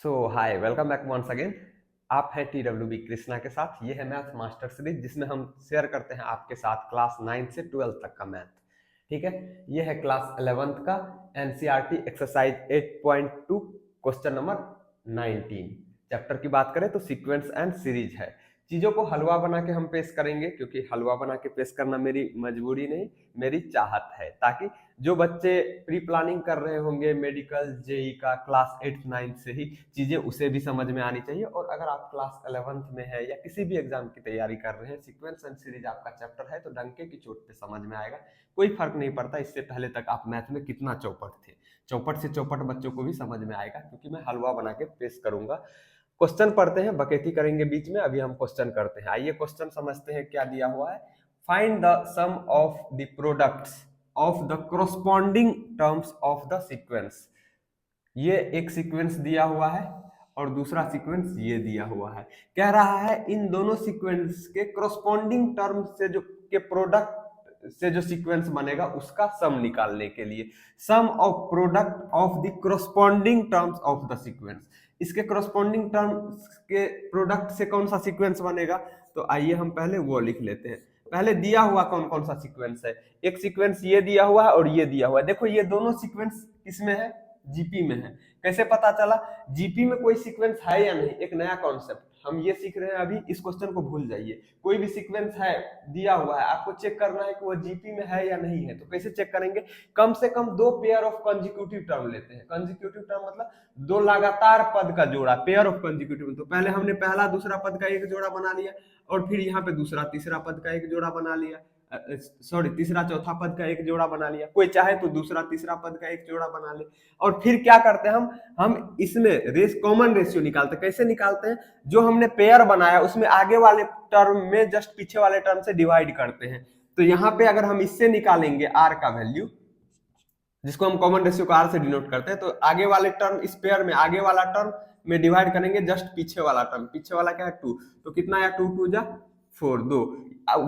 हाय welcome back once again. आप हैं TWB Krishna के साथ। ये है मैथ मास्टर सीरीज जिसमें हम शेयर करते हैं आपके साथ क्लास 9 से 12 तक का मैथ। ठीक है, ये है क्लास 11th का NCERT exercise 8.2 question number 19। Chapter की बात करें तो सीक्वेंस एंड सीरीज है। चीजों को हलवा बना के हम पेश करेंगे, क्योंकि हलवा बना के पेश करना मेरी मजबूरी नहीं, मेरी चाहत है, ताकि जो बच्चे प्री प्लानिंग कर रहे होंगे मेडिकल जेई का क्लास 8 9 से ही चीजें उसे भी समझ में आनी चाहिए। और अगर आप क्लास 11th में है या किसी भी एग्जाम की तैयारी कर रहे हैं, सीक्वेंस एंड सीरीज आपका चैप्टर है तो डंके की चोट पे समझ में आएगा। कोई फर्क नहीं पड़ता इससे पहले तक आप मैथ में कितना चौपट थे, चौपट से चौपट बच्चों को भी समझ में आएगा, क्योंकि मैं हलवा बना के पेश करूंगा। क्वेश्चन पढ़ते हैं, बकेती करेंगे बीच में। अभी हम क्वेश्चन करते हैं। आइए क्वेश्चन समझते हैं क्या दिया हुआ है। Find the sum of the products of the corresponding terms of the sequence. ये एक सीक्वेंस दिया हुआ है और दूसरा सीक्वेंस ये दिया हुआ है। कह रहा है इन दोनों सीक्वेंस के corresponding टर्म से जो के प्रोडक्ट से जो सीक्वेंस बनेगा उसका सम निकालने के लिए। Sum of product of the corresponding terms of the sequence. इसके corresponding टर्म्स के प्रोडक्ट से कौन सा सीक्वेंस बनेगा, तो आइए हम पहले वो लिख लेते हैं। पहले दिया हुआ कौन कौन सा सीक्वेंस है। एक सीक्वेंस ये दिया हुआ है और ये दिया हुआ है। देखो ये दोनों सीक्वेंस किसमें है, जीपी में है। कैसे पता चला, जीपी में कोई सीक्वेंस है या नहीं, एक नया कॉन्सेप्ट हम ये सीख रहे हैं अभी। इस क्वेश्चन को भूल जाइए। कोई भी सीक्वेंस है दिया हुआ है, आपको चेक करना है कि वो जीपी में है या नहीं है। तो कैसे चेक करेंगे, कम से कम दो पेयर ऑफ कंजिक्यूटिव टर्म लेते हैं। कंजिक्यूटिव टर्म मतलब दो लगातार पद का जोड़ा, पेयर ऑफ कंजिक्यूटिव। तो पहले हमने पहला दूसरा पद का एक जोड़ा बना लिया और फिर यहाँ पे दूसरा तीसरा पद का एक जोड़ा बना लिया, सॉरी तीसरा चौथा पद का एक जोड़ा बना लिया। कोई चाहे तो दूसरा तीसरा पद का एक जोड़ा बना ले। और फिर क्या करते हैं हम इसमें कॉमन रेशियो निकालते हैं। कैसे निकालते हैं, जो हमने पेयर बनाया उसमें आगे वाले टर्म में जस्ट पीछे वाले टर्म से डिवाइड करते हैं। तो यहाँ पे अगर हम इससे निकालेंगे आर का वैल्यू, जिसको हम कॉमन रेशियो का आर से डिनोट करते हैं, तो आगे वाले टर्म इस पेयर में आगे वाला टर्म में डिवाइड करेंगे जस्ट पीछे वाला टर्म। पीछे वाला क्या है 2, तो कितना आया 2 2 जा 4 2।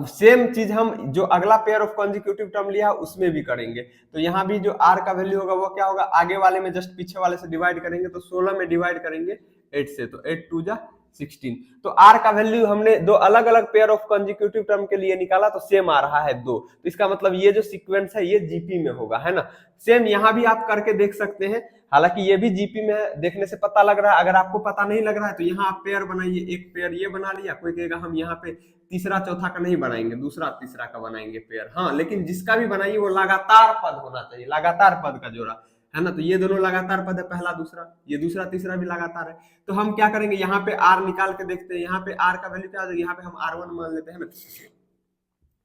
सेम चीज हम जो अगला पेयर ऑफ कंजिक्यूटिव टर्म लिया उसमें भी करेंगे। तो यहाँ भी जो आर का वैल्यू होगा वो क्या होगा, आगे वाले में जस्ट पीछे वाले से डिवाइड करेंगे, तो 16 में डिवाइड करेंगे 8 से, तो 8 2 जा 16। तो आर का वैल्यू हमने दो अलग अलग पेयर ऑफ कंजिक्यूटिव टर्म के लिए निकाला तो सेम आ रहा है 2। तो इसका मतलब ये जो सीक्वेंस है ये जीपी में होगा, है ना। सेम यहाँ भी आप करके देख सकते हैं, हालांकि ये भी जीपी में है, देखने से पता लग रहा है। अगर आपको पता नहीं लग रहा है तो यहाँ आप पेयर बनाइए, एक पेयर ये बना लिया। कोई कहेगा हम यहाँ पे तीसरा चौथा का नहीं बनाएंगे, दूसरा तीसरा का बनाएंगे पेयर। हाँ, लेकिन जिसका भी बनाइए वो लगातार पद होना चाहिए, लगातार पद का जोड़ा, है ना। तो ये दोनों लगातार पद है, पहला दूसरा, ये दूसरा तीसरा भी लगातार है। तो हम क्या करेंगे, यहाँ पे आर निकाल के देखते हैं। यहाँ पे आर का वैल्यू क्या हो जाएगा, यहाँ पे हम R1 मान लेते हैं ना,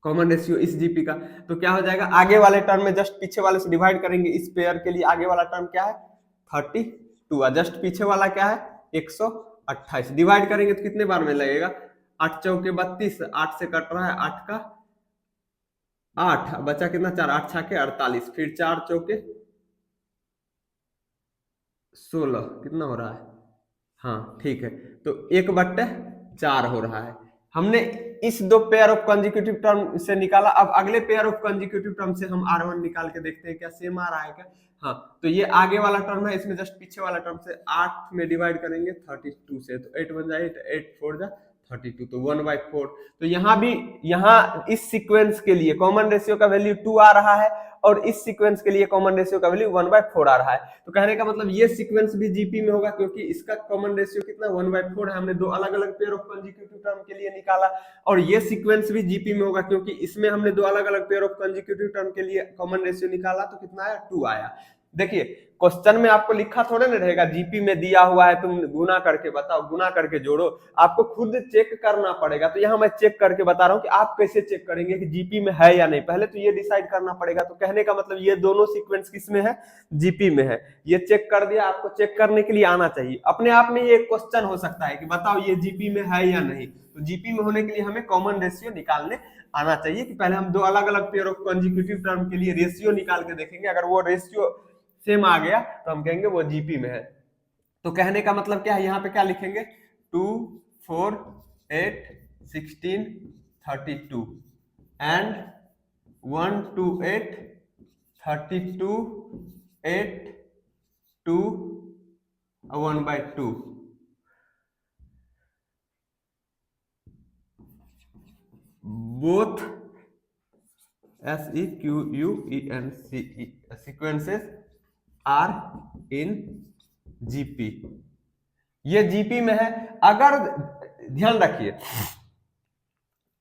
कॉमन रेशियो इस जीपी का। तो क्या हो जाएगा, आगे वाले टर्म में जस्ट पीछे वाले से डिवाइड करेंगे। इस पेयर के लिए आगे वाला टर्म क्या है 32, जस्ट पीछे वाला क्या है 128। डिवाइड करेंगे तो कितने बार में लगेगा, 8 चौके 32, 8 से कट रहा है 8 का 8, बचा कितना 4, 8 छाके 48, फिर 4 चौके 16, कितना हो रहा है, हाँ ठीक है, तो 1/4 हो रहा है। हमने इस दो पेयर ऑफ कंजिक्यूटिव टर्म से निकाला। अब अगले पेयर ऑफ कंजिक्यूटिव टर्म से हम R1 निकाल के देखते हैं क्या सेम आ रहा है क्या। हाँ, तो ये आगे वाला टर्म है, इसमें जस्ट पीछे वाला टर्म से 8 में डिवाइड करेंगे 32 से, तो 8 बन जाए 8 4 जा 32, तो 1/4। तो यहाँ भी, यहाँ इस सीक्वेंस के लिए कॉमन रेशियो का वैल्यू 2 आ रहा है और इस सीक्वेंस के लिए कॉमन रेशियो का वैल्यू 1/4 आ रहा है। तो कहने का मतलब ये सीक्वेंस भी जीपी में होगा, क्योंकि इसका कॉमन रेशियो कितना 1/4 है। हमने दो अलग अलग पेयर ऑफ कंजिक्यूटिव टर्म के लिए निकाला। और ये सीक्वेंस भी जीपी में होगा, क्योंकि इसमें हमने दो अलग अलग पेयर ऑफ कंजिक्यूटिव टर्म के लिए कॉमन रेशियो निकाला। तो कितना आया 2 आया। देखिए क्वेश्चन में आपको लिखा थोड़े ना रहेगा जीपी में दिया हुआ है तुम गुना करके बताओ, गुना करके जोड़ो, आपको खुद चेक करना पड़ेगा। तो यहाँ मैं चेक करके बता रहा हूँ कि आप कैसे चेक करेंगे कि जीपी में है या नहीं, पहले तो ये डिसाइड करना पड़ेगा। तो कहने का मतलब ये दोनों सीक्वेंस किस में है, जीपी में है। ये चेक कर दिया, आपको चेक करने के लिए आना चाहिए। अपने आप में ये क्वेश्चन हो सकता है कि बताओ ये जीपी में है या नहीं। तो जीपी में होने के लिए हमें कॉमन रेशियो निकालने आना चाहिए कि पहले हम दो अलग अलग पेयर ऑफ कंजिक्यूटिव टर्म के लिए रेशियो निकाल के देखेंगे। अगर वो रेशियो सेम आ गया तो हम कहेंगे वो जीपी में है। तो कहने का मतलब क्या है, यहाँ पे क्या लिखेंगे 2 4 8 16 32 and 1 2 8 32 8 2 1/2 both sequences are in GP। ये जीपी में है। अगर ध्यान रखिए,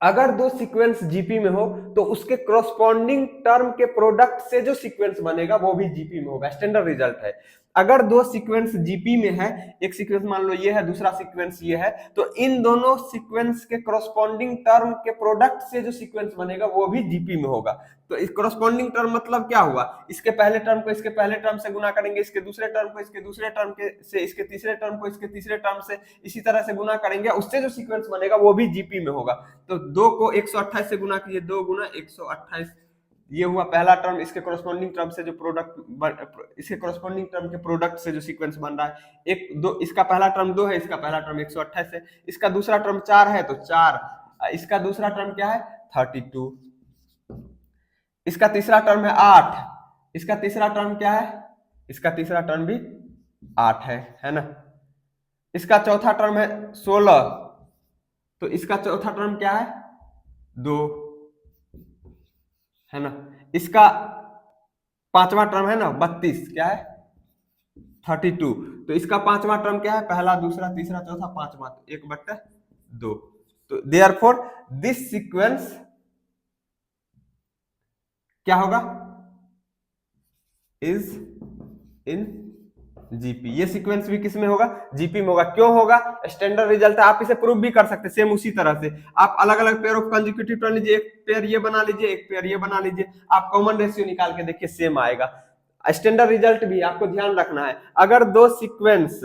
अगर दो सीक्वेंस जीपी में हो तो उसके कॉरस्पॉन्डिंग टर्म के प्रोडक्ट से जो सीक्वेंस बनेगा वो भी जीपी में होगा। स्टैंडर्ड रिजल्ट है। अगर दो सीक्वेंस जीपी में है, एक सीक्वेंस मान लो ये है, दूसरा सीक्वेंस ये है, तो इन दोनों सीक्वेंस के कॉरस्पॉन्डिंग टर्म के प्रोडक्ट से जो सीक्वेंस बनेगा वो भी जीपी में होगा। तो इस कॉरस्पॉन्डिंग टर्म मतलब क्या हुआ, इसके पहले टर्म को इसके पहले टर्म से गुना करेंगे, इसके दूसरे टर्म को इसके दूसरे टर्म के से, इसके तीसरे टर्म को इसके तीसरे टर्म से, इसी तरह से गुना करेंगे, उससे जो सीक्वेंस बनेगा वो भी जीपी में होगा। तो 2 को 128 से गुना कीजिए, 2 गुना 128, ये हुआ पहला टर्म। इसके कॉरस्पॉन्डिंग टर्म से जो प्रोडक्ट, इसके कॉरस्पॉन्डिंग टर्म के प्रोडक्ट से जो सीक्वेंस बन रहा है, एक दो, इसका पहला टर्म 2 है, इसका पहला टर्म 128 है, इसका दूसरा टर्म 4 है तो 4, इसका दूसरा टर्म क्या है 32, इसका तीसरा टर्म है 8, इसका तीसरा टर्म क्या है, इसका तीसरा टर्म भी 8 है ना। इसका चौथा टर्म है 16, तो इसका चौथा टर्म क्या है 2, है ना। इसका पांचवा टर्म है ना 32, क्या है 32, तो इसका पांचवा टर्म क्या है, पहला दूसरा तीसरा चौथा पांचवा, 1/2। तो देयरफॉर दिस सीक्वेंस क्या होगा, इज इन जीपी। ये सीक्वेंस भी किस में होगा, जीपी में होगा। क्यों होगा, स्टैंडर्ड रिजल्ट है, आप इसे प्रूव भी कर सकते हैं सेम उसी तरह से। आप अलग अलग पेयर ऑफ कंसेक्यूटिव टर्म लीजिए, एक पेयर ये बना लीजिए, एक पेयर ये बना लीजिए, आप कॉमन रेशियो निकाल के देखिए सेम आएगा। स्टैंडर्ड रिजल्ट भी आपको ध्यान रखना है, अगर दो सीक्वेंस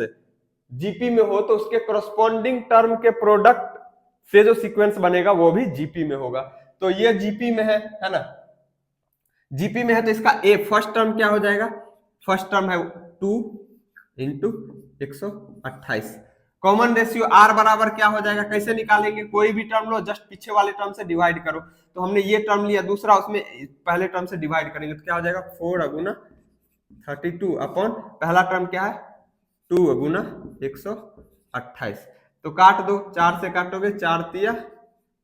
जीपी में हो तो उसके कॉरस्पॉन्डिंग टर्म के प्रोडक्ट से जो सीक्वेंस बनेगा वो भी जीपी में होगा। तो ये जीपी में है ना, जीपी में है तो इसका ए फर्स्ट टर्म क्या हो जाएगा, फर्स्ट टर्म है 2 इंटू 128। कॉमन रेशियो आर बराबर क्या हो जाएगा, कैसे निकालेंगे, कोई भी टर्म लो, जस्ट पीछे वाले टर्म से डिवाइड करो। तो हमने ये टर्म लिया, दूसरा उसमें पहले टर्म से डिवाइड करेंगे तो क्या हो जाएगा 4 गुना 32 अपॉन पहला टर्म क्या है 2 गुना 128। तो काट दो, 4 से काटोगे 4 तिया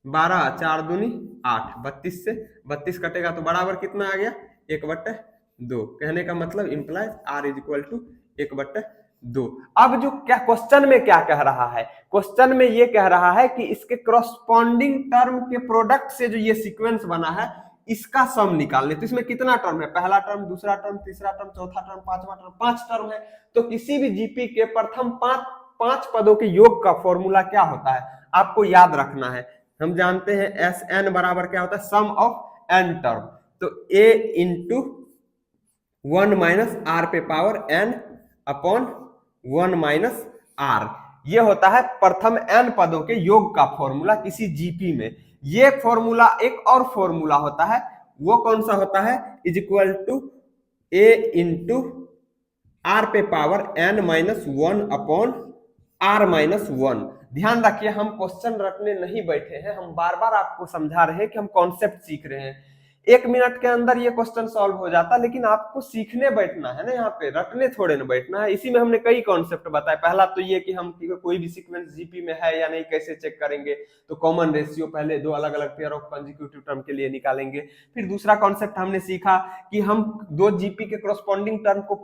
12, 4 दूनी 8, 32 से 32 कटेगा तो बराबर कितना आ गया 1/2। कहने का मतलब implies R is equal to 1/2। अब जो क्या क्वेश्चन में क्या कह रहा है, क्वेश्चन में ये कह रहा है कि इसके कॉरस्पॉन्डिंग टर्म के प्रोडक्ट से जो ये सीक्वेंस बना है इसका सम निकालने। तो इसमें कितना टर्म है, पहला टर्म, दूसरा टर्म, तीसरा टर्म, चौथा टर्म, पांचवा टर्म, 5 टर्म है। तो किसी भी जीपी के प्रथम 5 पदों के योग का फॉर्मूला क्या होता है आपको याद रखना है। हम जानते हैं एस एन बराबर क्या होता है, सम ऑफ एन टर्म। तो ए इंटू 1 माइनस आर पे power N upon 1 minus R, ये होता है प्रथम एन पदों के योग का फॉर्मूला किसी जीपी में। ये फॉर्मूला एक और फॉर्मूला होता है, वो कौन सा होता है, is equal to a into are पे power N minus 1 upon are minus 1। ध्यान रखिए, हम क्वेश्चन रटने नहीं बैठे हैं, हम बार बार आपको समझा रहे हैं कि हम कॉन्सेप्ट सीख रहे हैं। 1 मिनट के अंदर ये क्वेश्चन सॉल्व हो जाता, लेकिन आपको सीखने बैठना है ना, यहाँ पे रटने थोड़े ना बैठना है। इसी में हमने कई कॉन्सेप्ट बताए। पहला तो ये कि हम कोई भी सीक्वेंस जीपी में है या नहीं कैसे चेक करेंगे, तो कॉमन रेशियो पहले 2 अलग अलग पेयर ऑफ कंसेक्यूटिव टर्म के लिए निकालेंगे। फिर दूसरा कॉन्सेप्ट हमने सीखा कि हम 2 जीपी के कॉरस्पॉन्डिंग टर्म को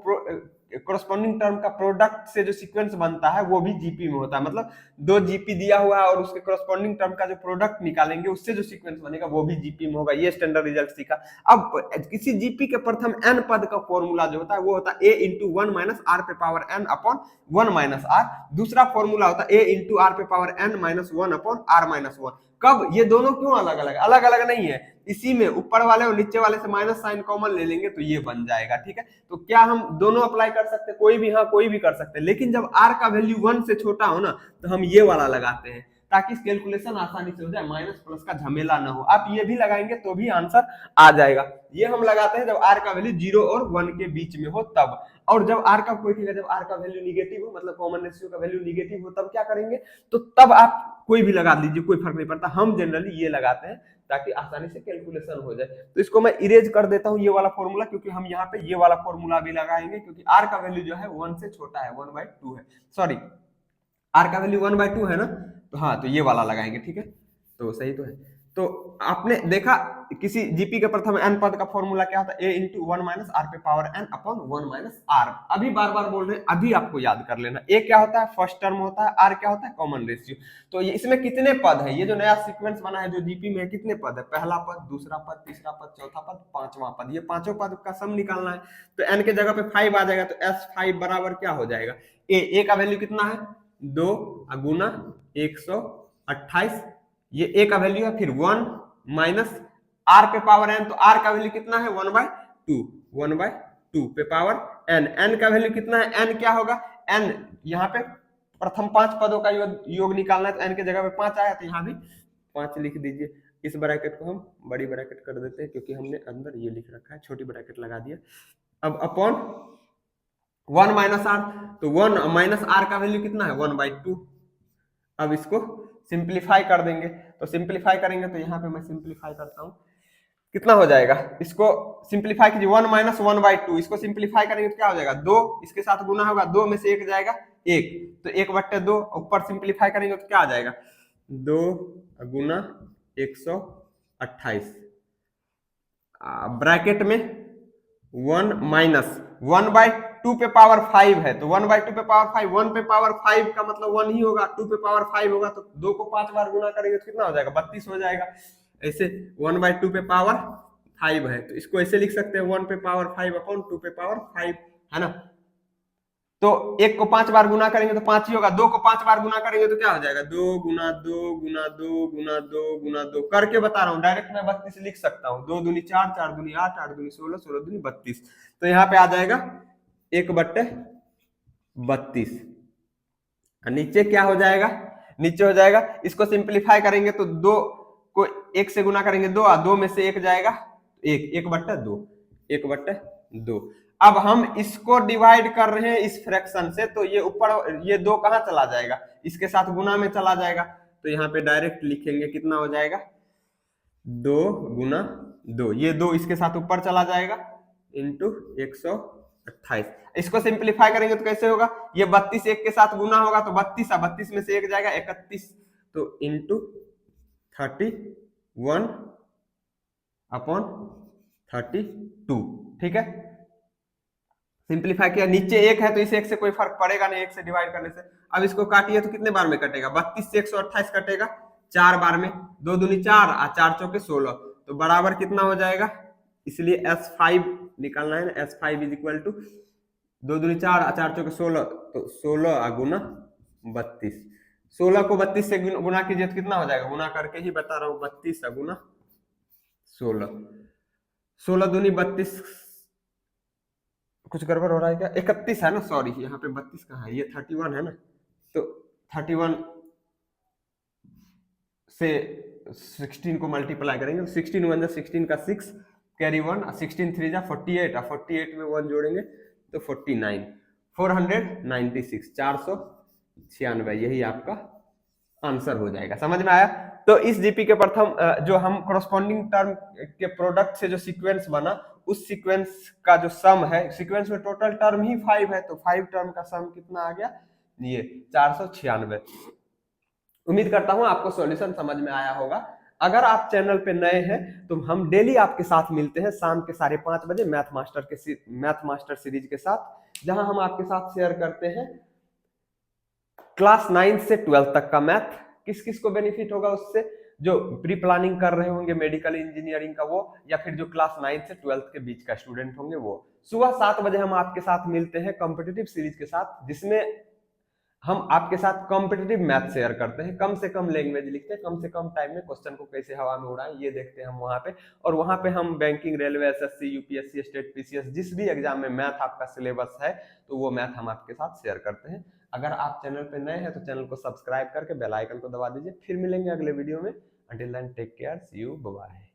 कॉरस्पॉन्डिंग टर्म का प्रोडक्ट से जो सीक्वेंस बनता है वो भी जीपी में होता है। मतलब 2 जीपी दिया हुआ है और उसके कॉरस्पॉन्डिंग टर्म का जो प्रोडक्ट निकालेंगे उससे जो सीक्वेंस बनेगा वो भी जीपी में होगा। ये स्टैंडर्ड रिजल्ट सीखा। अब किसी जीपी के प्रथम एन पद का फॉर्मूला जो होता है वो होता है ए इंटू 1 माइनस आर पे power N upon 1 minus R. दूसरा फॉर्मूला होता है ए इंटू आर पे power N minus 1 upon are minus 1। कब, ये दोनों क्यों अलग अलग, अलग अलग नहीं है, इसी में ऊपर वाले और नीचे वाले से माइनस साइन कॉमन ले लेंगे तो ये बन जाएगा। ठीक है, तो क्या हम दोनों अप्लाई कर सकते हैं, कोई भी, हाँ कोई भी कर सकते हैं, लेकिन जब r का वैल्यू 1 से छोटा हो ना तो हम ये वाला लगाते हैं। ताकि कैलकुलेशन आसानी से हो जाए, माइनस प्लस का झमेला ना हो। आप ये भी लगाएंगे तो भी आंसर आ जाएगा। ये हम लगाते हैं जब आर का वैल्यू 0 और 1 के बीच में हो तब। और जब आर का कोई जब आर का वैल्यू निगेटिव हो, मतलब कॉमन रेशियो का वैल्यू निगेटिव हो, तब क्या करेंगे, तो तब आप कोई भी लगा दीजिए, कोई फर्क नहीं पड़ता। हम जनरली ये लगाते हैं ताकि आसानी से कैलकुलेशन हो जाए। तो इसको मैं इरेज कर देता हूं ये वाला फॉर्मूला, क्योंकि हम यहाँ पे ये वाला फॉर्मूला भी लगाएंगे, क्योंकि आर का वैल्यू जो है 1 से छोटा है, 1/2 है, सॉरी आर का वैल्यू 1/2 है ना, तो हाँ, तो ये वाला लगाएंगे, ठीक है, तो सही तो है। तो आपने देखा किसी जीपी के प्रथम एन पद का फॉर्मूला क्या होता है, a इंटू 1 माइनस आर पे power n upon 1 minus R. अभी बार बार बोल रहे हैं, अभी आपको याद कर लेना, a क्या होता है, फर्स्ट टर्म होता है, r क्या होता है, कॉमन रेशियो। तो ये इसमें कितने पद है, ये जो नया सीक्वेंस बना है जो जीपी में, कितने पद है, पहला पद, दूसरा पद, तीसरा पद, चौथा पद, पांचवा पद, ये पांचों पद का सम निकालना है। तो n के जगह पे 5 आ जाएगा, तो s5 बराबर क्या हो जाएगा, a का वैल्यू कितना है, 2 गुना 128, ये a का वैल्यू है, फिर 1 माइनस आर पे पावर n, तो आर का वैल्यू कितना है, 1/2 पे पावर n का वैल्यू कितना है, n क्या होगा, n यहाँ पे प्रथम 5 पदों का योग निकालना है, तो n के जगह पे 5 आया, तो यहाँ भी 5 लिख दीजिए। इस ब्रैकेट को हम बड़ी ब्रैकेट कर देते हैं, क्योंकि हमने अंदर ये लिख रखा है, छोटी ब्रैकेट लगा दिया। अब अपॉन 1 माइनस आर, तो 1 माइनस आर का वैल्यू कितना है, 1/2। अब इसको सिंप्लीफाई कर देंगे, तो सिंप्लीफाई करेंगे, तो यहाँ पे मैं सिंप्लीफाई करता हूँ, कितना हो जाएगा, इसको सिंप्लीफाई कीजिए, 1 माइनस 1/2, इसको सिंप्लीफाई करेंगे तो क्या हो जाएगा, 2 इसके साथ गुना होगा, 2 में से 1 जाएगा 1, तो 1/2, ऊपर सिंप्लीफाई करेंगे तो क्या आ जाएगा, 2 गुना 128, ब्रैकेट में 1 माइनस 1/2 पे पावर 5 है, तो 1/2 पे पावर 5, 1 पे पावर 5 का मतलब 1 ही होगा, 2 पे पावर 5 होगा, तो 2 को 5 बार गुना करेंगे तो कितना हो जाएगा, 32 हो जाएगा। ऐसे 1/2 पे पावर 5 है, तो इसको ऐसे लिख सकते हैं, 1 पे पावर 5 अपॉन 2 पे पावर 5, है ना। तो 1 को 5 बार गुना करेंगे तो 5 ही होगा, 2 को 5 बार गुना करेंगे तो क्या हो जाएगा, 2 गुना 2 गुना 2 गुना 2 गुना 2, करके बता रहा हूँ, डायरेक्ट मैं 32 लिख सकता हूँ, 2 दूनी 4, 4 दूनी 8, 8 दूनी 16, 16 दूनी 32, तो यहाँ पे आ जाएगा 1/32। नीचे क्या हो जाएगा, नीचे हो जाएगा, इसको सिंप्लीफाई करेंगे तो 2 को 1 से गुना करेंगे 2, 2 में से 1 जाएगा 1, 1/2, 1/2। अब हम इसको डिवाइड कर रहे हैं इस फ्रैक्शन से, तो ये ऊपर ये 2 कहां चला जाएगा, इसके साथ गुना में चला जाएगा, तो यहाँ पे डायरेक्ट लिखेंगे, कितना हो जाएगा, 2 गुना 2, ये 2 इसके साथ ऊपर चला जाएगा, इंटू 128। इसको सिंप्लीफाई करेंगे तो कैसे होगा, ये 32 1 के साथ गुना होगा, तो 32, 32 में से 1 जाएगा 31, तो इंटू 31 अपॉन 32, ठीक है। सिंप्लीफाई किया, नीचे 1 है तो इस 1 से कोई फर्क पड़ेगा नहीं, 1 से डिवाइड करने से। अब इसको काटिए तो कितने बार में कटेगा, 32 से 128 कटेगा 4 बार में, 2 दूनी 4 और 4 चौके 16, तो बराबर कितना हो जाएगा, इसलिए S5 निकालना है ना, S5 इज इक्वल टू 2 दूनी 4 और 4 चौके 16, तो 16 गुना 32, 16 को 32 से गुना कीजिए तो कितना हो जाएगा, गुना करके ही बता रहा हूँ, 32 गुना 16, 16 दूनी 32, कुछ गड़बड़ हो रहा है क्या, 31 है ना, सॉरी यहाँ पे 32 कहाँ है, ये 31 है ना, तो 31 से 16 को मल्टीप्लाई करेंगे, 16 1 16 का 6 कैरी 1, 16 3 जा 48, 48 में 1 जोड़ेंगे तो 49, 496, 496, यही आपका आंसर हो जाएगा। समझ में आया। तो इस जीपी के प्रथम जो हम कॉरस्पॉन्डिंग टर्म के प्रोडक्ट से जो सीक्वेंस बना, उस सीक्वेंस का जो सम है, सीक्वेंस में टोटल टर्म ही 5 है, तो 5 टर्म का सम कितना आ गया, ये 496। उम्मीद करता हूं आपको सॉल्यूशन समझ में आया होगा। अगर आप चैनल पे नए हैं तो हम डेली आपके साथ मिलते हैं शाम के 5:30 बजे मैथ मास्टर सीरीज के साथ, जहां हम आपके साथ शेयर करते हैं क्लास 9 से 12 तक का मैथ। किस किस को बेनिफिट होगा उससे, जो प्री प्लानिंग कर रहे होंगे मेडिकल इंजीनियरिंग का वो, या फिर जो क्लास 9 से 12 के बीच का स्टूडेंट होंगे वो। सुबह 7 बजे हम आपके साथ मिलते हैं कॉम्पिटिटिव सीरीज के साथ, जिसमें हम आपके साथ कॉम्पिटिटिव मैथ शेयर करते हैं, कम से कम लैंग्वेज लिखते हैं, कम से कम टाइम में क्वेश्चन को कैसे हवा में उड़ाएं ये देखते हैं हम वहां पे। और वहां पे हम banking, railway, SSC, UPSC, state, PCS, जिस भी एग्जाम में मैथ आपका सिलेबस है तो वो मैथ हम आपके साथ शेयर करते हैं। अगर आप चैनल पे नए हैं तो चैनल को सब्सक्राइब करके बेल आइकन को दबा दीजिए। फिर मिलेंगे अगले वीडियो में। Until then take care, see you, bye.